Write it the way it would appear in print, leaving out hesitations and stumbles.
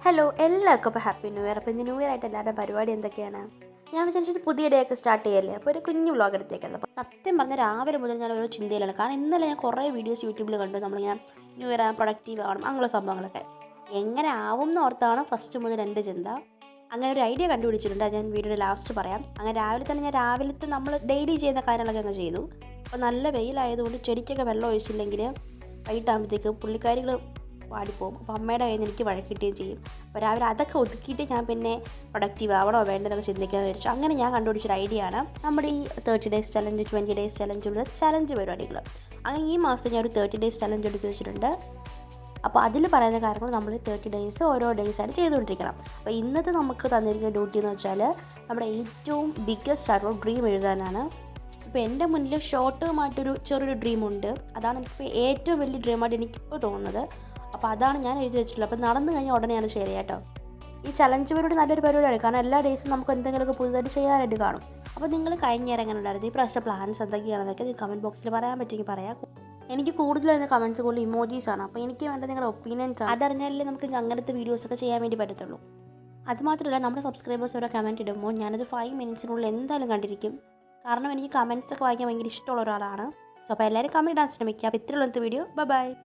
Hello എല്ലാവർക്കും ഇപ്പോൾ happy new year. അപ്പോൾ ഇന്ന് ന്യൂ ഇയർ ആയിട്ട് എല്ലാവരുടെ പരിപാടി എന്തൊക്കെയാണ്? ഞാൻ വിചാരിച്ചിട്ട് പുതിയ ഡേ ഒക്കെ സ്റ്റാർട്ട് ചെയ്യല്ലേ, അപ്പോൾ ഒരു കുഞ്ഞു വ്ളോഗ് എടുത്തേക്കുന്നത്. അപ്പോൾ സത്യം പറഞ്ഞാൽ രാവിലെ മുതൽ ഞാൻ ഓരോ ചിന്തയിലാണ്. കാരണം ഇന്നലെ ഞാൻ കുറേ വീഡിയോസ് യൂട്യൂബിൽ കണ്ടു. നമ്മളിങ്ങനെ ന്യൂ ഇയർ പ്രൊഡക്റ്റീവ് ആവണം അങ്ങനെയുള്ള സംഭവങ്ങളൊക്കെ എങ്ങനെ ആവും എന്ന് ഓർത്താണ് ഫസ്റ്റ് മുതൽ എൻ്റെ ചിന്ത. അങ്ങനെ ഒരു ഐഡിയ കണ്ടുപിടിച്ചിട്ടുണ്ട്, അത് ഞാൻ വീഡിയോയുടെ ലാസ്റ്റ് പറയാം. അങ്ങനെ രാവിലത്തെ നമ്മൾ ഡെയിലി ചെയ്യുന്ന കാര്യങ്ങളൊക്കെ അങ്ങ് ചെയ്തു. അപ്പോൾ നല്ല വെയിലായതുകൊണ്ട് ചെടിക്കൊക്കെ വെള്ളം ഒഴിച്ചില്ലെങ്കിൽ വൈകിട്ടാകുമ്പോഴത്തേക്ക് പുള്ളിക്കാരികൾ പാടിപ്പോവും. അപ്പോൾ അമ്മയുടെ കയ്യിൽ നിന്ന് എനിക്ക് വഴക്ക് കിട്ടുകയും ചെയ്യും. അപ്പോൾ രാവിലെ അതൊക്കെ ഒതുക്കിയിട്ട് ഞാൻ പിന്നെ പ്രൊഡക്റ്റീവ് ആവണോ വേണ്ടതൊക്കെ ചിന്തിക്കാമെന്ന് വിചാരിച്ചു. അങ്ങനെ ഞാൻ കണ്ടുപിടിച്ചൊരു ഐഡിയ ആണ് നമ്മുടെ ഈ 30 ഡേയ്സ് ചലഞ്ച്, 20 ഡേയ്സ് ചലഞ്ചുള്ള ചലഞ്ച് പരിപാടികൾ. അങ്ങനെ ഈ മാസം ഞാൻ ഒരു 30 ഡേയ്സ് ചലഞ്ച് എടുത്ത് വെച്ചിട്ടുണ്ട്. അപ്പോൾ അതിൽ പറയുന്ന കാര്യങ്ങൾ നമ്മൾ 30 ഡേയ്സ് ഓരോ ഡേയ്സായിട്ട് ചെയ്തുകൊണ്ടിരിക്കണം. അപ്പോൾ ഇന്നത്തെ നമുക്ക് തന്നിരിക്കുന്ന ഡ്യൂട്ടി എന്ന് വെച്ചാൽ നമ്മുടെ ഏറ്റവും ബിഗ്ഗസ്റ്റ് ആയിട്ടുള്ള ഡ്രീം എഴുതാനാണ്. ഇപ്പോൾ എൻ്റെ മുന്നിൽ ഷോർട്ട് ടേമായിട്ടൊരു ചെറിയൊരു ഡ്രീമുണ്ട്. അതാണ് എനിക്കിപ്പോൾ ഏറ്റവും വലിയ ഡ്രീമായിട്ട് എനിക്കിപ്പോൾ തോന്നുന്നത്. അപ്പോൾ അതാണ് ഞാൻ എഴുതി വെച്ചിട്ടുള്ളത്. അപ്പോൾ നടന്നു കഴിഞ്ഞാൽ ഉടനെ ഞാൻ ഷെയർ ചെയ്യാം കേട്ടോ. ഈ ചലഞ്ച് പരിപാടി നല്ലൊരു പരിപാടിയാണ്, കാരണം എല്ലാ ഡേയ്സും നമുക്ക് എന്തെങ്കിലുമൊക്കെ പുതുതായിട്ട് ചെയ്യാനായിട്ട് കാണും. അപ്പോൾ നിങ്ങൾ കഴിഞ്ഞ നേരം എങ്ങനെ ഉണ്ടായിരുന്നു, ഈ പ്രാവശ്യം പ്ലാൻസ് എന്തൊക്കെയാണെന്നൊക്കെ നിങ്ങൾ കമൻറ്റ് ബോക്സിൽ പറയാൻ പറ്റുമെങ്കിൽ പറയാം. എനിക്ക് കൂടുതൽ വരുന്ന കമൻറ്റ്സ് കൂടുതൽ ഇമോജീസാണ്. അപ്പോൾ എനിക്ക് വേണ്ടത് നിങ്ങളുടെ ഒപ്പീനിയൻസ് ആണ്. അതറിഞ്ഞാലേ നമുക്ക് അങ്ങനത്തെ വീഡിയോസൊക്കെ ചെയ്യാൻ വേണ്ടി പറ്റത്തുള്ളൂ. അതുമാത്രമല്ല, നമ്മുടെ സബ്സ്ക്രൈബേഴ്സ് ഓരോ കമൻറ്റ് ഇടുമ്പോൾ ഞാനത് 5 മിനിറ്റ്സിനുള്ളിൽ എന്തായാലും കണ്ടിരിക്കും. കാരണം എനിക്ക് കമൻറ്റ്സ് ഒക്കെ വായിക്കാൻ ഭയങ്കര ഇഷ്ടമുള്ള ഒരാളാണ്. സോ അപ്പോൾ എല്ലാവരും കമൻറ്റ് ഇടാൻ ശ്രമിക്കുക. അപ്പോൾ ഇത്രയുള്ള വീഡിയോ. ബൈ.